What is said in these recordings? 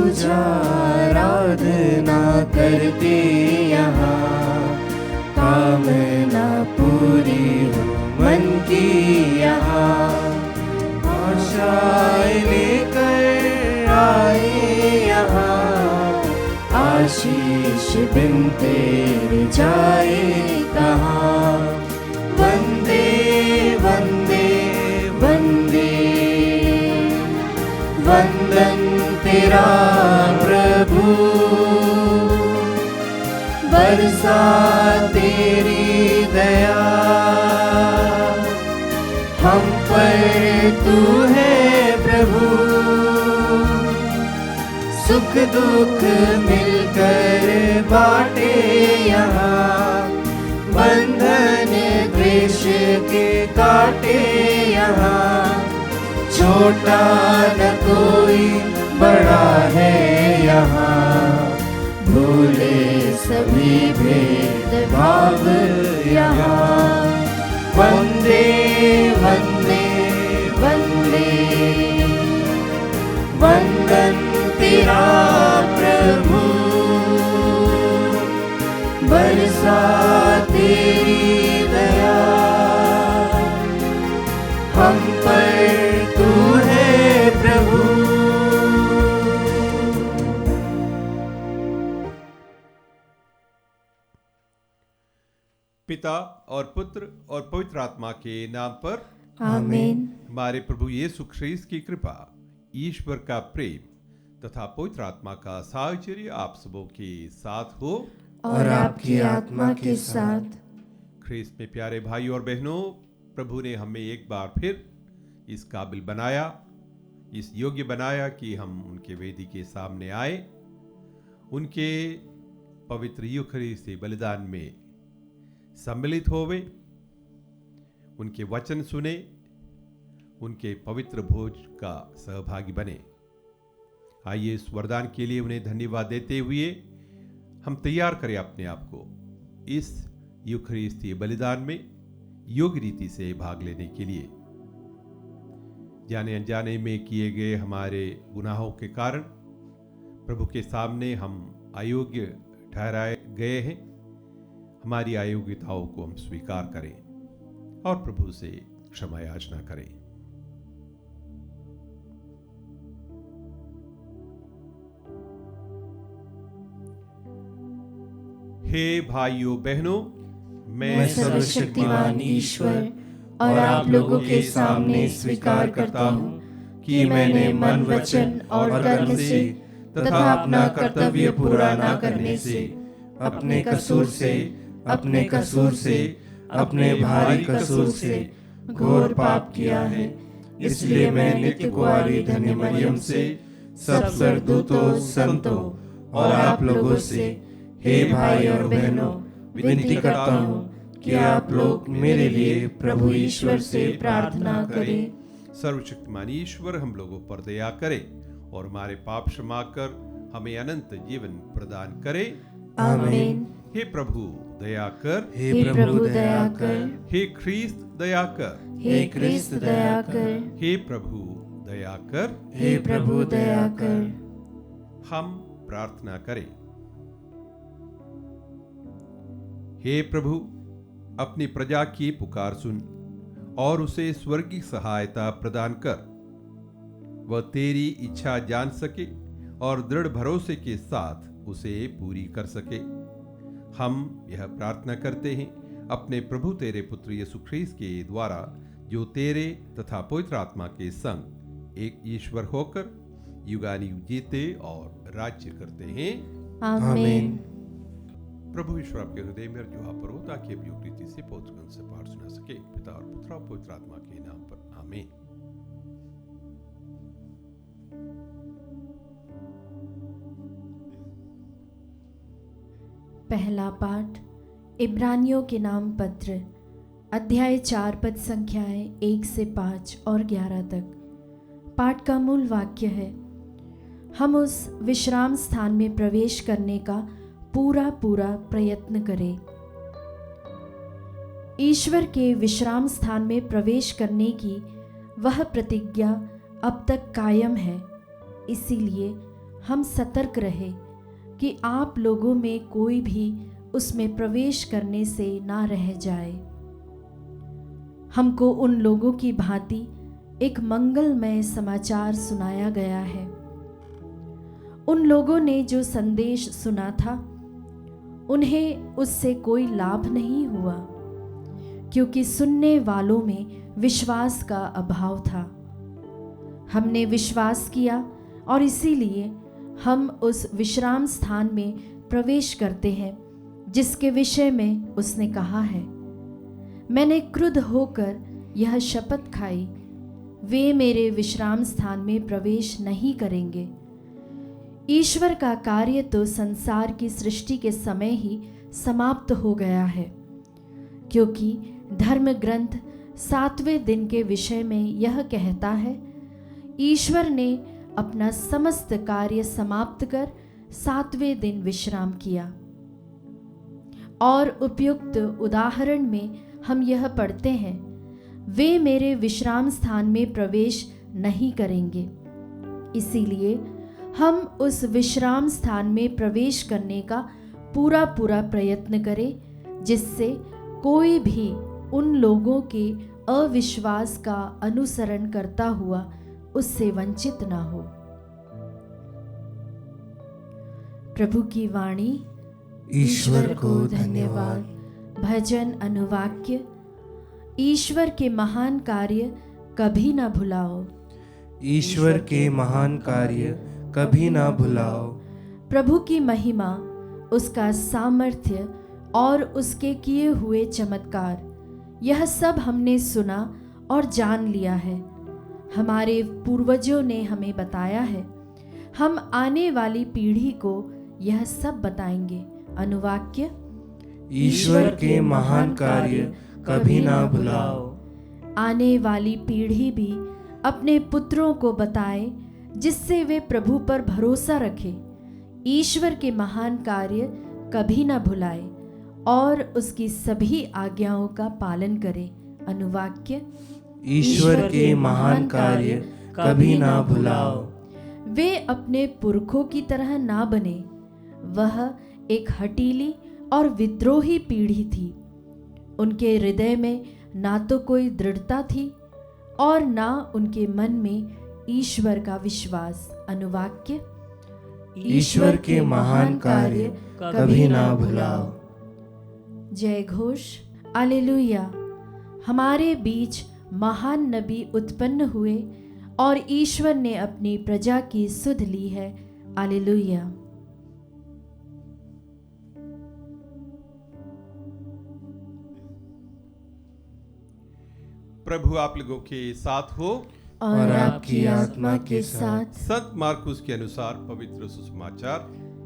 पूजा आराधना करते यहाँ, कामना पूरी हो मन की यहाँ। आशाएं लेकर आए यहाँ, आशीष बिन तेरे जाए कहाँ। वंदे वंदे वंदे, वंदन तेरा प्रभु, बरसा तेरी दया हम पर तू है प्रभु। सुख दुख मिलकर बाटे यहाँ, बंधन द्वेष के काटे यहाँ। छोटा न कोई बड़ा है यहाँ, भूले सभी भेद भाव यहाँ। वंदे वंदे वंदे, वंदन तेरा प्रभु, बरसा तेरी दया हम पर तू है प्रभु। पिता और पुत्र और पवित्र आत्मा के नाम पर आमीन। हमारे प्रभु यीशु ख्रीस्त की कृपा, ईश्वर का प्रेम तथा पवित्र आत्मा का साहचर्य आप सबों के साथ हो और आपकी आत्मा के साथ। ख्रीस्त में प्यारे भाई और बहनों, प्रभु ने हमें एक बार फिर इस काबिल बनाया, इस योग्य बनाया कि हम उनके वेदी के सामने आए, उनके पवित्र यूखरिस्ती बलिदान में सम्मिलित होवे, उनके वचन सुने, उनके पवित्र भोज का सहभागी बने। आइए इस वरदान के लिए उन्हें धन्यवाद देते हुए हम तैयार करें अपने आप को इस यूखरिस्ती बलिदान में योग्य रीति से भाग लेने के लिए। जाने अनजाने में किए गए हमारे गुनाहों के कारण प्रभु के सामने हम अयोग्य ठहराए गए हैं। हमारी अयोग्यताओं को हम स्वीकार करें और प्रभु से क्षमा याचना करें। हे भाइयों बहनों, मैं सर्वशक्तिमान ईश्वर और आप लोगों के सामने स्वीकार करता हूँ कि मैंने मन वचन और कर्म से तथा अपना कर्तव्य पूरा न करने से, अपने कसूर से, अपने भारी कसूर से घोर पाप किया है। इसलिए मैं नित्य कुंवारी धन्य मरियम से, सब स्वर्गदूतों, संतों और आप लोगों से, हे भाई और बहनों, विनती करता हूँ कि आप लोग मेरे लिए प्रभु ईश्वर से प्रार्थना करें। सर्वशक्तिमान ईश्वर हम लोगों पर दया करे और हमारे पाप क्षमा कर हमें अनंत जीवन प्रदान करे। आमीन। हे प्रभु दया कर, हे प्रभु दया कर, हे ख्रीस्त दया कर, हे ख्रीस्त दया कर, हे प्रभु दया कर, हे प्रभु दया कर। हम प्रार्थना करें। हे प्रभु, अपनी प्रजा की पुकार सुन और उसे स्वर्गीय सहायता प्रदान कर, वह तेरी इच्छा जान सके और दृढ़ भरोसे के साथ उसे पूरी कर सके। हम यह प्रार्थना करते हैं अपने प्रभु तेरे पुत्र यीशु ख्रीस्त के द्वारा, जो तेरे तथा पवित्र आत्मा के संग एक ईश्वर होकर युगानुयुग जीते और राज्य करते हैं। आमीन। प्रभु ईश्वर आपके हृदय में अर्जुहा पर हो, ताकि अब योग रीति से पौत्रगण से पाठ सुना सके। पिता और पुत्र और पवित्र आत्मा के नाम पर आमीन। पहला पाठ इब्रानियों के नाम पत्र, अध्याय 4 पद संख्याएं 1 से 5 और 11 तक। पाठ का मूल वाक्य है, हम उस विश्राम स्थान में प्रवेश करने का पूरा प्रयत्न करें। ईश्वर के विश्राम स्थान में प्रवेश करने की वह प्रतिज्ञा अब तक कायम है। इसीलिए हम सतर्क रहे कि आप लोगों में कोई भी उसमें प्रवेश करने से ना रह जाए। हमको उन लोगों की भांति एक मंगलमय समाचार सुनाया गया है। उन लोगों ने जो संदेश सुना था उन्हें उससे कोई लाभ नहीं हुआ, क्योंकि सुनने वालों में विश्वास का अभाव था। हमने विश्वास किया और इसीलिए हम उस विश्राम स्थान में प्रवेश करते हैं जिसके विषय में उसने कहा है, मैंने क्रुद्ध होकर यह शपथ खाई, वे मेरे विश्राम स्थान में प्रवेश नहीं करेंगे। ईश्वर का कार्य तो संसार की सृष्टि के समय ही समाप्त हो गया है, क्योंकि धर्म ग्रंथ 7वें दिन के विषय में यह कहता है, ईश्वर ने अपना समस्त कार्य समाप्त कर 7वें दिन विश्राम किया। और उपयुक्त उदाहरण में हम यह पढ़ते हैं, वे मेरे विश्राम स्थान में प्रवेश नहीं करेंगे। इसीलिए हम उस विश्राम स्थान में प्रवेश करने का पूरा प्रयत्न करें, जिससे कोई भी उन लोगों के अविश्वास का अनुसरण करता हुआ उससे वंचित ना हो। प्रभु की वाणी। ईश्वर को धन्यवाद। भजन अनुवाक्य। ईश्वर के महान कार्य कभी ना भुलाओ। ईश्वर के महान कार्य कभी ना भुलाओ। प्रभु की महिमा, उसका सामर्थ्य और उसके किए हुए चमत्कार, यह सब हमने सुना और जान लिया है। हमारे पूर्वजों ने हमें बताया है। हम आने वाली पीढ़ी को यह सब बताएंगे। अनुवाक्य। ईश्वर के महान कार्य कभी ना भुलाओ। आने वाली पीढ़ी भी अपने पुत्रों को बताए, जिससे वे प्रभु पर भरोसा रखें। ईश्वर के महान कार्य कभी ना भुलाए और उसकी सभी आज्ञाओं का पालन करें। अनुवाक्य। ईश्वर के महान कार्य कभी ना भुलाओ। वे अपने पुरखों की तरह ना बने। वह एक हठीली और विद्रोही पीढ़ी थी। उनके हृदय में ना तो कोई दृढ़ता थी और ना उनके मन में ईश्वर का विश्वास। अनुवाक्य। ईश्वर के महान कार्य कभी ना भुलाओ। जय घोष। हालेलुया। हमारे बीच महान नबी उत्पन्न हुए और ईश्वर ने अपनी प्रजा की सुध ली है। हालेलुया। प्रभु आप लोगों के साथ हो और आपकी आत्मा के साथ। संत मार्कुस के अनुसार पवित्र सुसमाचार।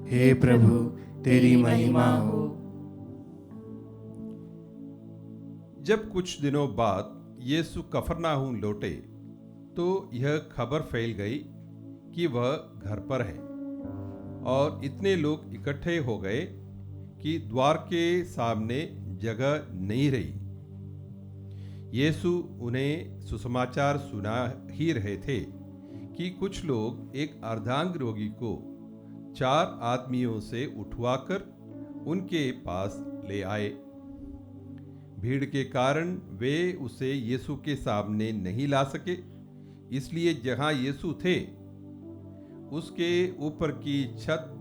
हे प्रभु तेरी महिमा हो। जब कुछ दिनों बाद यीशु कफरनाहूम लौटे तो यह खबर फैल गई कि वह घर पर है, और इतने लोग इकट्ठे हो गए कि द्वार के सामने जगह नहीं रही। यीशु उन्हें सुसमाचार सुना ही रहे थे कि कुछ लोग एक अर्धांग रोगी को 4 आदमियों से उठवाकर उनके पास ले आए। भीड़ के कारण वे उसे यीशु के सामने नहीं ला सके, इसलिए जहां यीशु थे उसके ऊपर की छत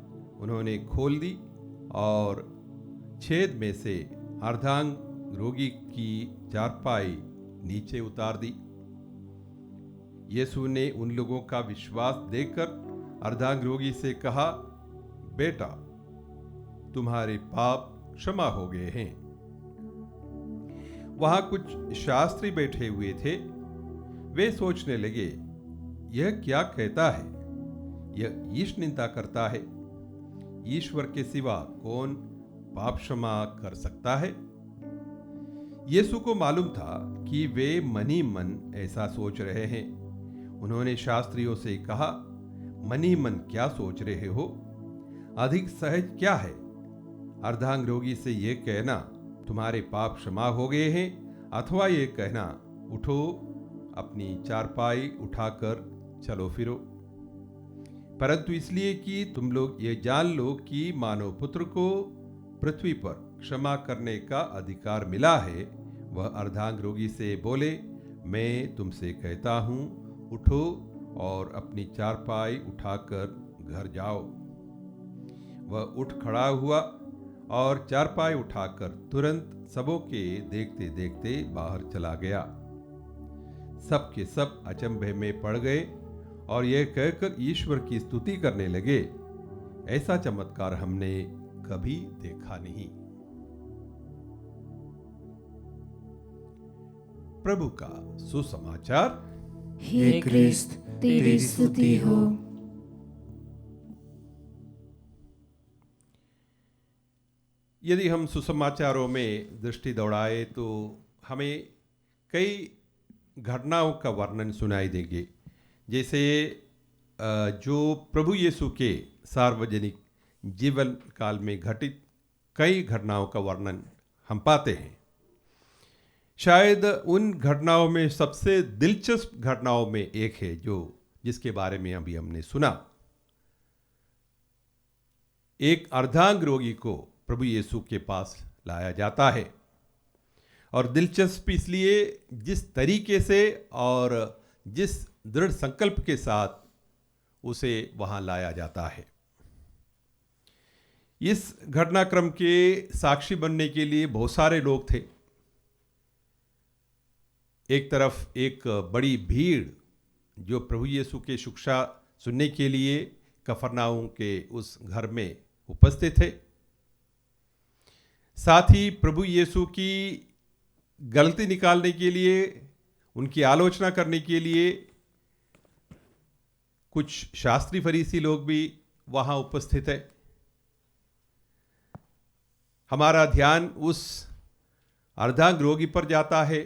उन्होंने खोल दी और छेद में से अर्धांग रोगी की चारपाई नीचे उतार दी। यीशु ने उन लोगों का विश्वास देखकर अर्धांग रोगी से कहा, बेटा तुम्हारे पाप क्षमा हो गए हैं। वहां कुछ शास्त्री बैठे हुए थे। वे सोचने लगे, यह क्या कहता है? यह ईश निंदा करता है। ईश्वर के सिवा कौन पाप क्षमा कर सकता है? यीशु को मालूम था कि वे मन ही मन ऐसा सोच रहे हैं। उन्होंने शास्त्रियों से कहा, मन ही मन क्या सोच रहे हो? अधिक सहज क्या है, अर्धांग रोगी से यह कहना तुम्हारे पाप क्षमा हो गए हैं, अथवा ये कहना उठो अपनी चारपाई उठाकर चलो फिरो? परंतु इसलिए कि तुम लोग ये जान लो कि मानव पुत्र को पृथ्वी पर क्षमा करने का अधिकार मिला है। वह अर्धांग रोगी से बोले, मैं तुमसे कहता हूँ, उठो और अपनी चारपाई उठाकर घर जाओ। वह उठ खड़ा हुआ और चारपाई उठाकर तुरंत सबों के देखते देखते बाहर चला गया। सब के सब अचंभे में पड़ गए और यह कहकर ईश्वर की स्तुति करने लगे, ऐसा चमत्कार हमने कभी देखा नहीं। प्रभु का सुसमाचार। हे क्रिस्त, तेरी स्तुति हो। यदि हम सुसमाचारों में दृष्टि दौड़ाए तो हमें कई घटनाओं का वर्णन सुनाई देंगे, जैसे जो प्रभु यीशु के सार्वजनिक जीवन काल में घटित कई घटनाओं का वर्णन हम पाते हैं। शायद उन घटनाओं में सबसे दिलचस्प घटनाओं में एक है जिसके बारे में अभी हमने सुना। एक अर्धांग रोगी को प्रभु यीशु के पास लाया जाता है और दिलचस्प इसलिए जिस तरीके से और जिस दृढ़ संकल्प के साथ उसे वहां लाया जाता है। इस घटनाक्रम के साक्षी बनने के लिए बहुत सारे लोग थे। एक तरफ एक बड़ी भीड़ जो प्रभु यीशु के शिक्षा सुनने के लिए कफरनाहूम के उस घर में उपस्थित थे। साथ ही प्रभु यीशु की गलती निकालने के लिए, उनकी आलोचना करने के लिए कुछ शास्त्री फरीसी लोग भी वहां उपस्थित है। हमारा ध्यान उस अर्धांग रोगी पर जाता है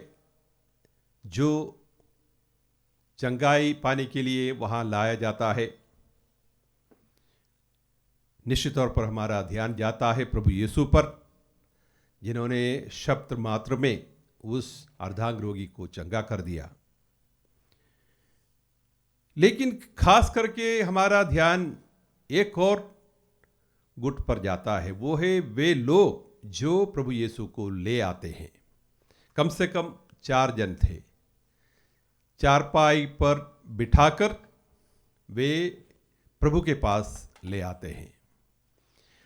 जो चंगाई पाने के लिए वहां लाया जाता है। निश्चित तौर पर हमारा ध्यान जाता है प्रभु यीशु पर, जिन्होंने शब्द मात्र में उस अर्धांग रोगी को चंगा कर दिया। लेकिन खास करके हमारा ध्यान एक और गुट पर जाता है। वो है वे लोग जो प्रभु यीशु को ले आते हैं। कम से कम 4 जन थे। चारपाई पर बिठाकर वे प्रभु के पास ले आते हैं।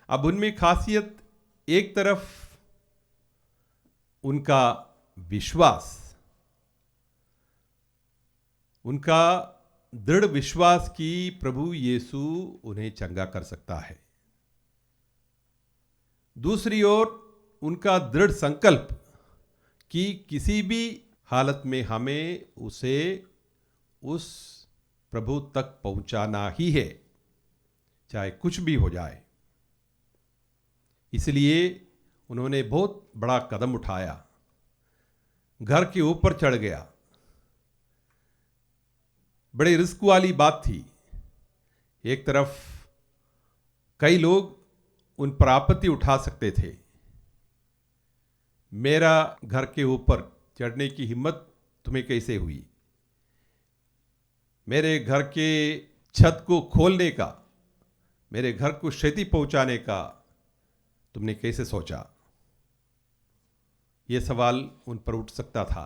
अब उनमें खासियत, एक तरफ उनका विश्वास, उनका दृढ़ विश्वास कि प्रभु यीशु उन्हें चंगा कर सकता है। दूसरी ओर उनका दृढ़ संकल्प कि किसी भी हालत में हमें उसे उस प्रभु तक पहुंचाना ही है, चाहे कुछ भी हो जाए। इसलिए उन्होंने बहुत बड़ा कदम उठाया, घर के ऊपर चढ़ गया। बड़े रिस्क वाली बात थी। एक तरफ कई लोग उन पर आपत्ति उठा सकते थे, मेरा घर के ऊपर चढ़ने की हिम्मत तुम्हें कैसे हुई? मेरे घर के छत को खोलने का, मेरे घर को क्षति पहुंचाने का तुमने कैसे सोचा? यह सवाल उन पर उठ सकता था।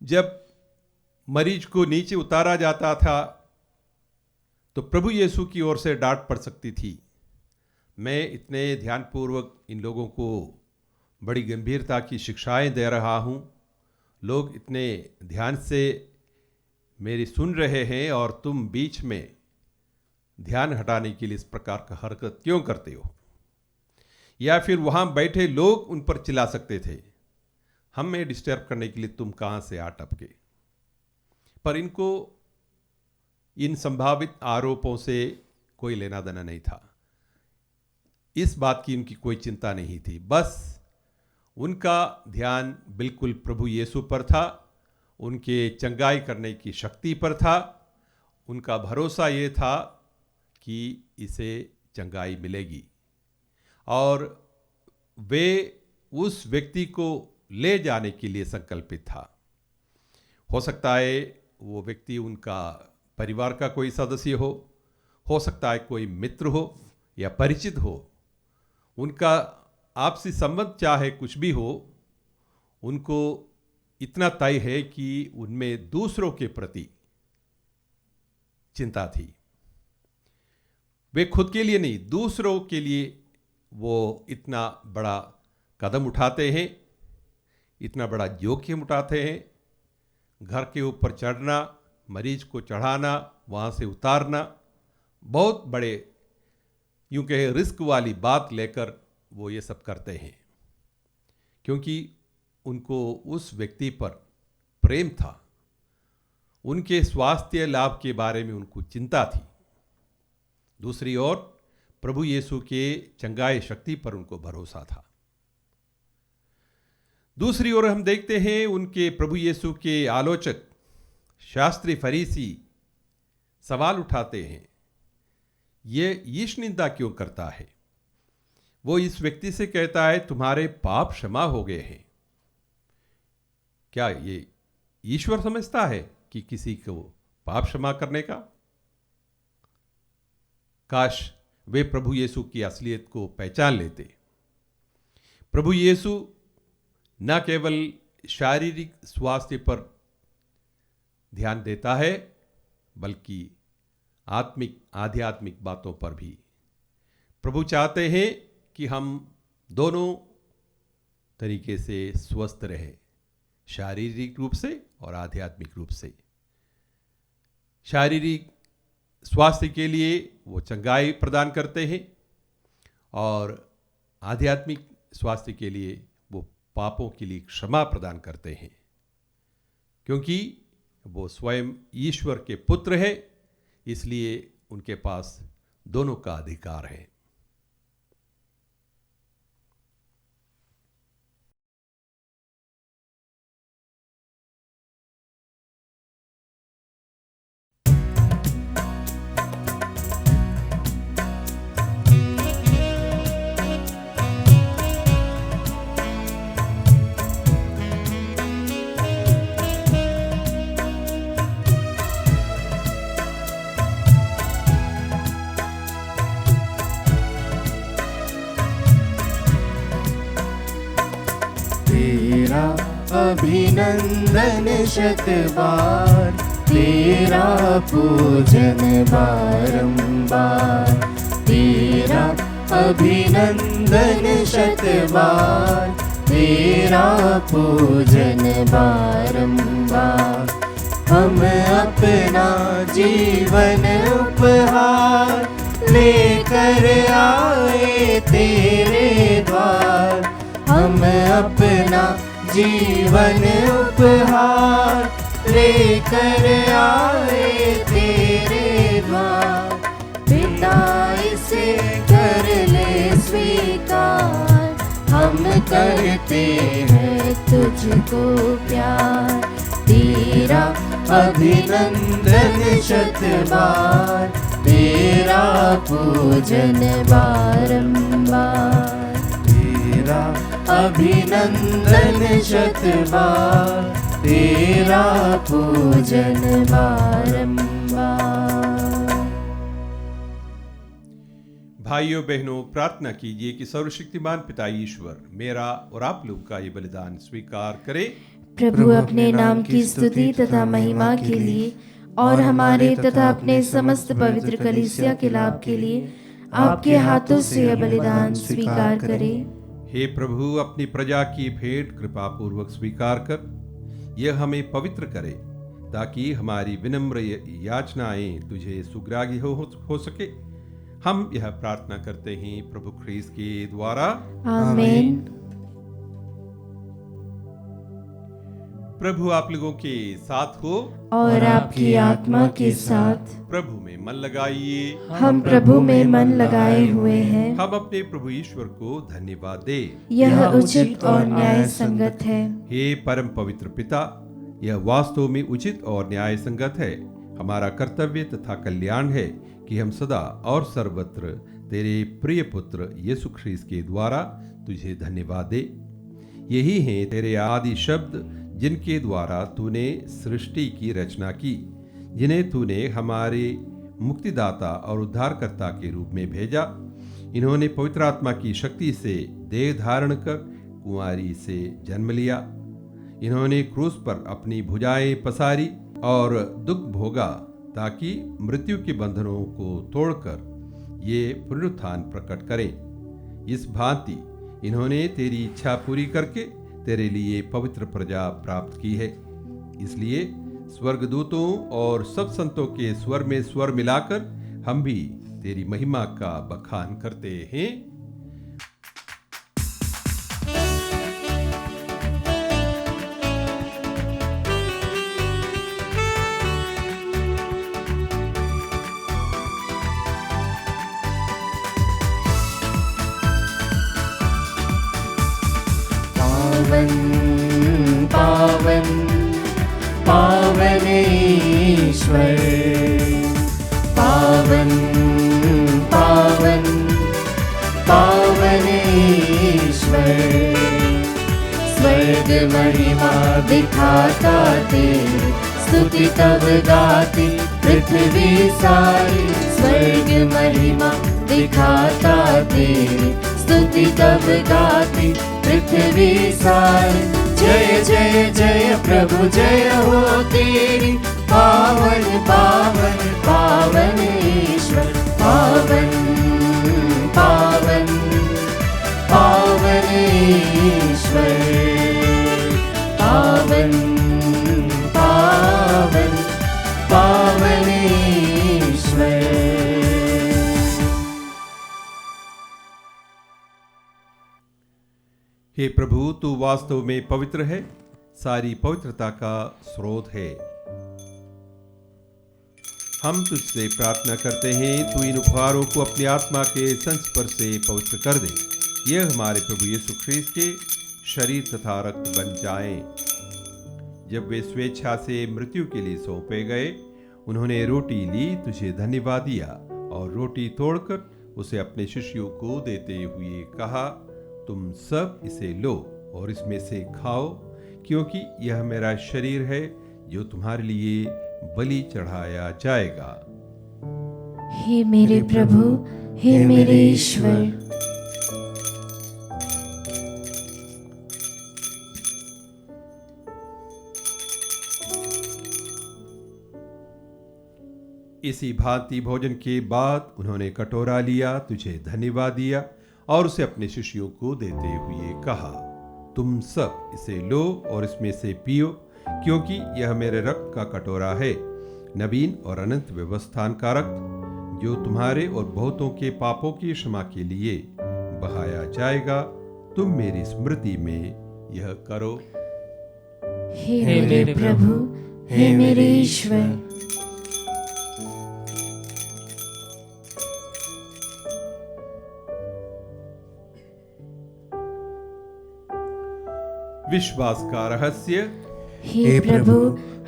जब मरीज को नीचे उतारा जाता था तो प्रभु यीशु की ओर से डांट पड़ सकती थी। मैं इतने ध्यानपूर्वक इन लोगों को बड़ी गंभीरता की शिक्षाएं दे रहा हूं, लोग इतने ध्यान से मेरी सुन रहे हैं और तुम बीच में ध्यान हटाने के लिए इस प्रकार का हरकत क्यों करते हो? या फिर वहां बैठे लोग उन पर चिल्ला सकते थे, हमें डिस्टर्ब करने के लिए तुम कहां से आ टपके? पर इनको इन संभावित आरोपों से कोई लेना देना नहीं था। इस बात की उनकी कोई चिंता नहीं थी। बस उनका ध्यान बिल्कुल प्रभु यीशु पर था, उनके चंगाई करने की शक्ति पर था। उनका भरोसा ये था कि इसे चंगाई मिलेगी और वे उस व्यक्ति को ले जाने के लिए संकल्पित था। हो सकता है वो व्यक्ति उनका परिवार का कोई सदस्य हो सकता है कोई मित्र हो या परिचित हो, उनका आपसी संबंध चाहे कुछ भी हो, उनको इतना तय है कि उनमें दूसरों के प्रति चिंता थी। वे खुद के लिए नहीं, दूसरों के लिए वो इतना बड़ा कदम उठाते हैं, इतना बड़ा जोखिम उठाते हैं। घर के ऊपर चढ़ना, मरीज को चढ़ाना, वहाँ से उतारना, बहुत बड़े यूं कहे रिस्क वाली बात लेकर वो ये सब करते हैं, क्योंकि उनको उस व्यक्ति पर प्रेम था, उनके स्वास्थ्य लाभ के बारे में उनको चिंता थी। दूसरी ओर प्रभु यीशु के चंगाई शक्ति पर उनको भरोसा था। दूसरी ओर हम देखते हैं उनके प्रभु यीशु के आलोचक शास्त्री फरीसी सवाल उठाते हैं, ये ईश निंदा क्यों करता है? वो इस व्यक्ति से कहता है तुम्हारे पाप क्षमा हो गए हैं। क्या ये ईश्वर समझता है कि किसी को पाप क्षमा करने का? काश वे प्रभु यीशु की असलियत को पहचान लेते। प्रभु यीशु न केवल शारीरिक स्वास्थ्य पर ध्यान देता है, बल्कि आध्यात्मिक बातों पर भी। प्रभु चाहते हैं कि हम दोनों तरीके से स्वस्थ रहें, शारीरिक रूप से और आध्यात्मिक रूप से। शारीरिक स्वास्थ्य के लिए वो चंगाई प्रदान करते हैं और आध्यात्मिक स्वास्थ्य के लिए वो पापों के लिए क्षमा प्रदान करते हैं, क्योंकि वो स्वयं ईश्वर के पुत्र है, इसलिए उनके पास दोनों का अधिकार है। तेरा अभिनंदन शतबार, तेरा पूजन बारंबार। तेरा अभिनंदन शतबार, तेरा पूजन बारंबार। हम अपना जीवन उपहार लेकर आए तेरे द्वार। हम अपना जीवन उपहार लेकर आए तेरे द्वार। पिता इसे कर ले स्वीकार, हम करते हैं तुझको प्यार। तेरा अभिनंदन शतबार, तेरा पूजन बारंबार। तेरा अभिनंदन शतबार, तेरा पूजन बारंबार। भाइयों बहनों, प्रार्थना कीजिए कि सर्वशक्तिमान पिता ईश्वर मेरा और आप लोग का ये बलिदान स्वीकार करे। प्रभु अपने नाम की स्तुति तथा महिमा के लिए और हमारे तथा अपने समस्त पवित्र कलीसिया के लाभ के लिए आपके हाथों से यह बलिदान स्वीकार करे। हे प्रभु, अपनी प्रजा की भेंट कृपा पूर्वक स्वीकार कर यह हमें पवित्र करे, ताकि हमारी विनम्र याचनाएं तुझे सुग्राह्य हो सके। हम यह प्रार्थना करते हैं प्रभु ख्रीस्त के द्वारा, आमीन। प्रभु आप लोगों के साथ हो और आपकी आत्मा के साथ। प्रभु में मन लगाइए। हम प्रभु में मन लगाए हुए हैं। हम अपने प्रभु ईश्वर को धन्यवाद दे। यह उचित और न्याय संगत है। हे परम पवित्र पिता, यह वास्तव में उचित और न्याय संगत है। हमारा कर्तव्य तथा कल्याण है कि हम सदा और सर्वत्र तेरे प्रिय पुत्र यीशु ख्रीस्त के द्वारा तुझे धन्यवाद दे। यही है तेरे आदि शब्द जिनके द्वारा तूने सृष्टि की रचना की, जिन्हें तूने हमारे मुक्तिदाता और उद्धारकर्ता के रूप में भेजा। इन्होंने पवित्र आत्मा की शक्ति से देह धारण कर कुंवारी से जन्म लिया। इन्होंने क्रूस पर अपनी भुजाएं पसारी और दुख भोगा, ताकि मृत्यु के बंधनों को तोड़कर ये पुनरुत्थान प्रकट करें। इस भांति इन्होंने तेरी इच्छा पूरी करके तेरे लिए पवित्र प्रजा प्राप्त की है। इसलिए स्वर्गदूतों और सब संतों के स्वर में स्वर मिलाकर हम भी तेरी महिमा का बखान करते हैं। पावन पावन पावन ईश्वर, पावन पावन पावन ईश्वर। स्वर्ग महिमा दिखाता तेरी, स्तुति तब गाती पृथ्वी सारी। स्वर्ग महिमा दिखाता तेरी, स्तुति तब गाती पृथ्वी सारी। जय जय जय प्रभु जय हो तेरी, पावन पावन पावन ईश्वर। पावन पावन पावन ईश्वर, पावन पावन पावन ईश्वर। हे प्रभु, तू वास्तव में पवित्र है, सारी पवित्रता का स्रोत है। हम तुझसे प्रार्थना करते हैं, तू इन उपहारों को अपनी आत्मा के संस्पर्श से पवित्र कर दे। यह हमारे प्रभु यीशु ख्रीस्त के शरीर तथा रक्त बन जाएं। जब वे स्वेच्छा से मृत्यु के लिए सौंपे गए, उन्होंने रोटी ली, तुझे धन्यवाद दिया और रोटी तोड़कर उसे अपने शिष्यों को देते हुए कहा, तुम सब इसे लो और इसमें से खाओ, क्योंकि यह मेरा शरीर है जो तुम्हारे लिए बलि चढ़ाया जाएगा। हे मेरे प्रभु, हे मेरे ईश्वर। इसी भांति भोजन के बाद उन्होंने कटोरा लिया, तुझे धन्यवाद दिया और उसे अपने शिष्यों को देते हुए कहा, तुम सब इसे लो और इसमें से पियो, क्योंकि यह मेरे रक्त का कटोरा है, नवीन और अनंत व्यवस्थान का रक्त, जो तुम्हारे और बहुतों के पापों की क्षमा के लिए बहाया जाएगा। तुम मेरी स्मृति में यह करो। हे मेरे प्रभु, हे मेरे ईश्वर। विश्वास का रहस्य। हे प्रभु,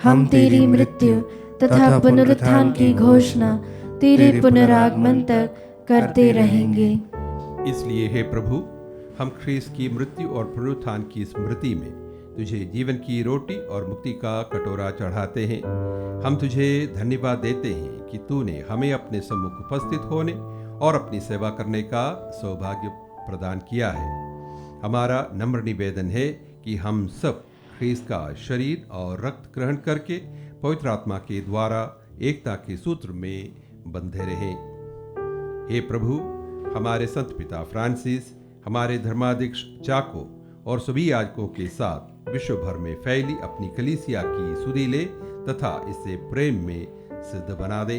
हम तेरी मृत्यु तथा पुनरुत्थान की घोषणा तेरे पुनरागमन तक करते रहेंगे। इसलिए हे प्रभु, हम ख्रीस्त की मृत्यु और पुनरुत्थान की स्मृति में तुझे जीवन की रोटी और मुक्ति का कटोरा चढ़ाते हैं। हम तुझे धन्यवाद देते हैं कि तूने हमें अपने सम्मुख उपस्थित होने और अपनी सेवा करने का सौभाग्य प्रदान किया है। हमारा नम्र निवेदन है कि हम सब ख्रीस्त का शरीर और रक्त ग्रहण करके पवित्र आत्मा के द्वारा एकता के सूत्र में बंधे रहें। हे प्रभु, हमारे संत पिता फ्रांसिस, हमारे धर्माध्यक्ष चाको और सभी याजकों के साथ विश्व भर में फैली अपनी कलीसिया की सुधि ले तथा इसे प्रेम में सिद्ध बना दे।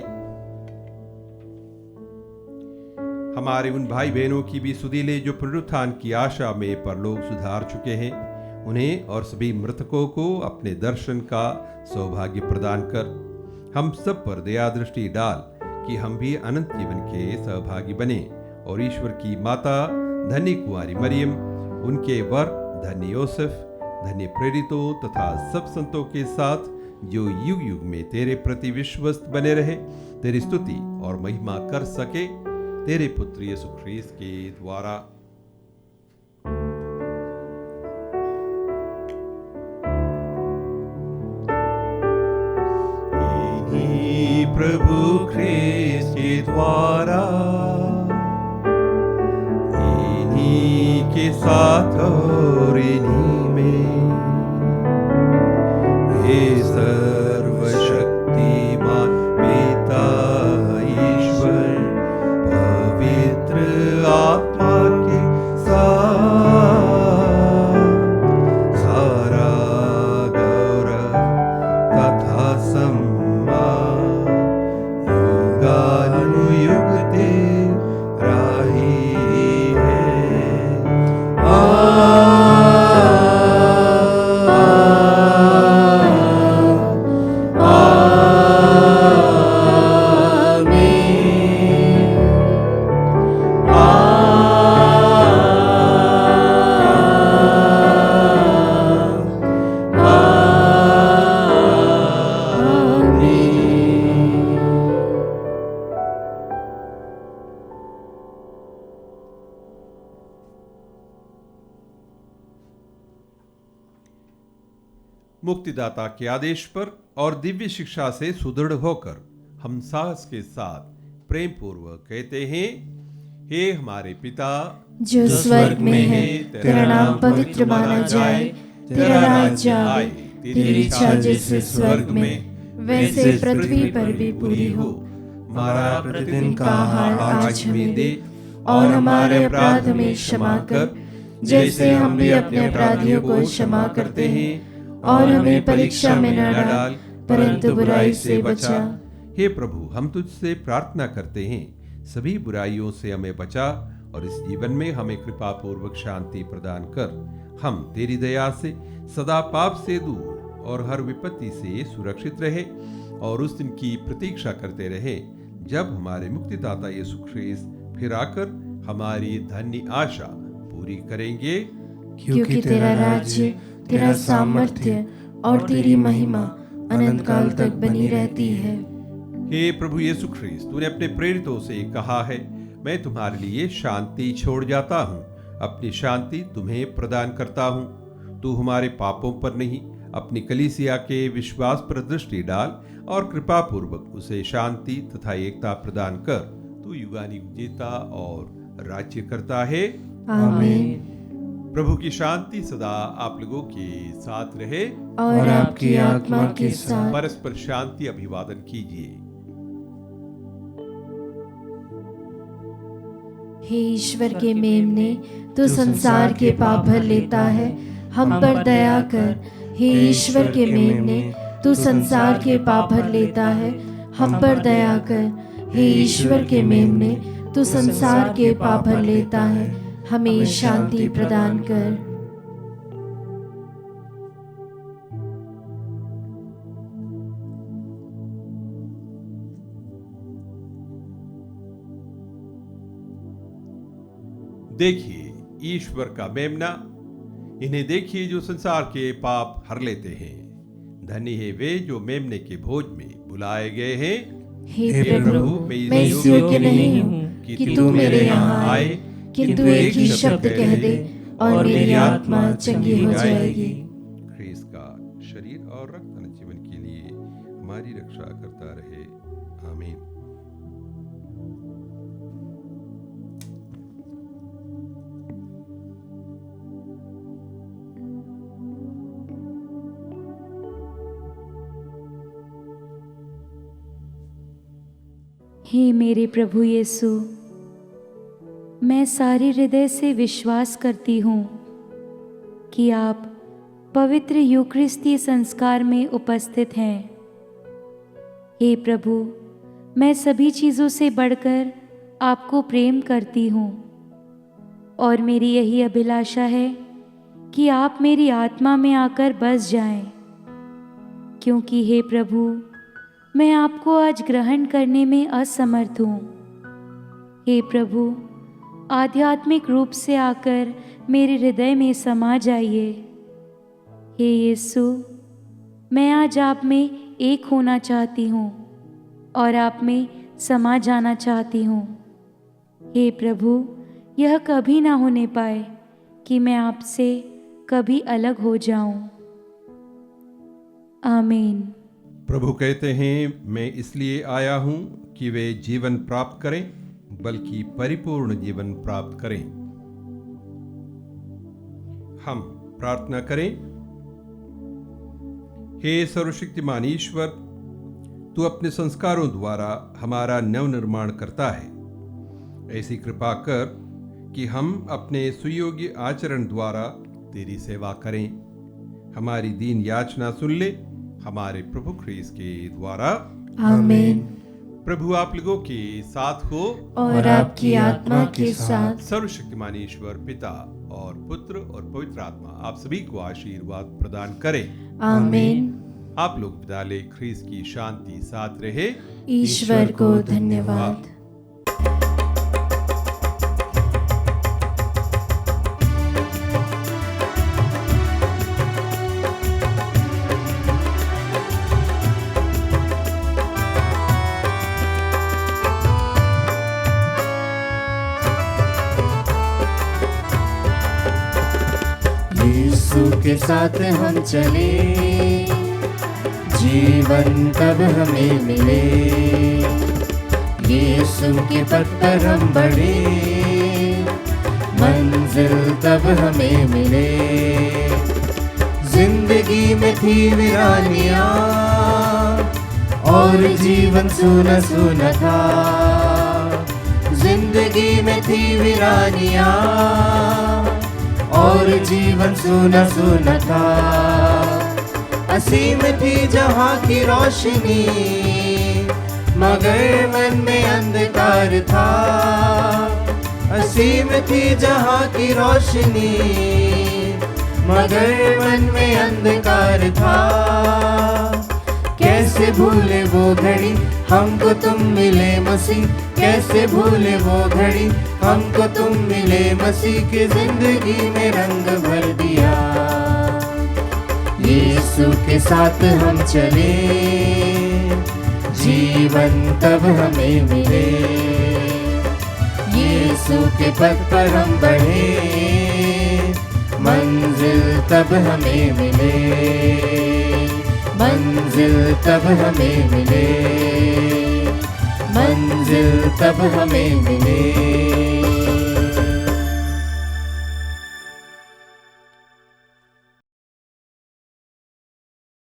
हमारे उन भाई बहनों की भी सुधि ले जो पुनरुत्थान की आशा में परलोक सुधार चुके हैं। उन्हें और सभी मृतकों को अपने दर्शन का सौभाग्य प्रदान कर हम सब पर दया दृष्टि डाल कि हम भी अनंत जीवन के सहभागी बने और ईश्वर की माता धन्य कुंवारी मरियम, उनके वर धन्य योसेफ, धन्य प्रेरितों तथा सब संतों के साथ जो युग युग में तेरे प्रति विश्वस्त बने रहे, तेरी स्तुति और महिमा कर सके, तेरे पुत्र यीशु ख्रीस्त के द्वारा। प्रभु ख्रीस्त के द्वारा इन्हीं के साथ और इन्हीं में हे सर्वशक्तिमान पिता ईश्वर पवित्र आत्मा के साथ सारा गौरव तथा सम्मान युगानुयुग तेरा ही है। मुक्तिदाता के आदेश पर और दिव्य शिक्षा से सुदृढ़ होकर हम साहस के साथ प्रेम पूर्वक कहते हैं, हे हमारे पिता जो स्वर्ग में है, तेरा नाम पवित्र माना जाए, तेरा राज्य आए, तेरी इच्छा जैसे स्वर्ग में वैसे पृथ्वी पर भी पूरी हो। हमारा प्रतिदिन का आहार आज हमें दे, और हमारे अपराध हमें क्षमा कर, जैसे हम भी अपने अपराधियों को क्षमा करते हैं, और हमें परीक्षा में न डाल, परंतु बुराई से बचा। हे प्रभु, हम तुझसे प्रार्थना करते हैं, सभी बुराइयों से हमें बचा और इस जीवन में हमें कृपा पूर्वक शांति प्रदान कर। हम तेरी दया से सदा पाप से दूर और हर विपत्ति से सुरक्षित रहे और उस दिन की प्रतीक्षा करते रहे जब हमारे मुक्तिदाता यीशु ख्रीस्त फिर आकर हमारी धन्य आशा पूरी करेंगे। क्योंकि तेरा राज्य, तेरा सामर्थ्य और तेरी महिमा अनंत काल तक बनी रहती है। हे प्रभु यीशु ख्रीस्त, तूने अपने प्रेरितों से कहा है, मैं तुम्हारे लिए शांति छोड़ जाता हूँ, अपनी शांति तुम्हें प्रदान करता हूँ। तू हमारे पापों पर नहीं, अपनी कलीसिया के विश्वास पर दृष्टि डाल और कृपा पूर्वक उसे शांति तथा एकता प्रदान कर। तू युगानुयुग जीता और राज्य करता है। आमीन। प्रभु की शांति सदा आप लोगों के साथ रहे और आपकी आत्मा के साथ। परस्पर शांति अभिवादन कीजिए। हे ईश्वर के मेमने, तू संसार के पाप भर लेता है, हम पर दया कर। हे ईश्वर के मेमने, तू संसार के पाप भर लेता है, हम पर दया कर। हे ईश्वर के मेमने, तू संसार के पाप भर लेता है, हमें शांति प्रदान कर। देखिए ईश्वर का मेमना, इन्हें देखिए जो संसार के पाप हर लेते हैं। धन्य है वे जो मेमने के भोज में बुलाए गए हैं। हे प्रभु, मैं इस योग्य नहीं हूँ कि तू मेरे यहाँ आए, किंतु एक ही शब्द कह दे और मेरी आत्मा चंगी हो जाएगी। ख्रीस्त का शरीर और रक्त जीवन के लिए हमारी रक्षा करता रहे। आमीन। हे मेरे प्रभु यीशु, मैं सारे हृदय से विश्वास करती हूँ कि आप पवित्र यूकरिस्ती संस्कार में उपस्थित हैं। हे प्रभु, मैं सभी चीज़ों से बढ़कर आपको प्रेम करती हूँ और मेरी यही अभिलाषा है कि आप मेरी आत्मा में आकर बस जाएं, क्योंकि हे प्रभु, मैं आपको आज ग्रहण करने में असमर्थ हूँ। हे प्रभु, आध्यात्मिक रूप से आकर मेरे हृदय में समा जाइए। हे यीशु, मैं आज आप में एक होना चाहती हूँ और आप में समा जाना चाहती हूँ। हे प्रभु, यह कभी ना होने पाए कि मैं आपसे कभी अलग हो जाऊं। आमीन। प्रभु कहते हैं, मैं इसलिए आया हूं कि वे जीवन प्राप्त करें, बल्कि परिपूर्ण जीवन प्राप्त करें। हम प्रार्थना करें। हे सर्वशक्तिमान ईश्वर, तू अपने संस्कारों द्वारा हमारा नवनिर्माण करता है। ऐसी कृपा कर कि हम अपने सुयोग्य आचरण द्वारा तेरी सेवा करें। हमारी दीन याचना सुन ले, हमारे प्रभु ख्रीस्त के द्वारा, आमीन। प्रभु आप लोगों के साथ हो और आपकी आत्मा के साथ। सर्वशक्तिमान ईश्वर पिता और पुत्र और पवित्र आत्मा आप सभी को आशीर्वाद प्रदान करे। आमीन। आप लोग विदा ले। ख्रीस्त की शांति साथ रहे। ईश्वर को धन्यवाद। यीशु के साथ हम चले, जीवन तब हमें मिले। यीशु के पथ पर हम बढ़े, मंजिल तब हमें मिले। जिंदगी में थी वीरानियां और जीवन सूना सूना था। जिंदगी में थी वीरानियां और जीवन सूना सूना था। असीम थी जहाँ की रोशनी, मगर मन में अंधकार था। असीम थी जहाँ की रोशनी, मगर मन में अंधकार था। कैसे भूले वो घड़ी हमको तुम मिले मसीह, कैसे भूले वो घड़ी हमको तुम मिले मसीह के। जिंदगी में रंग भर दिया, यीशु के साथ हम चले, जीवन तब हमें मिले। यीशु के पथ पर हम बढ़े, मंजिल तब हमें मिले। मंजिल तब हमें मिले, मंजिल तब हमें मिले।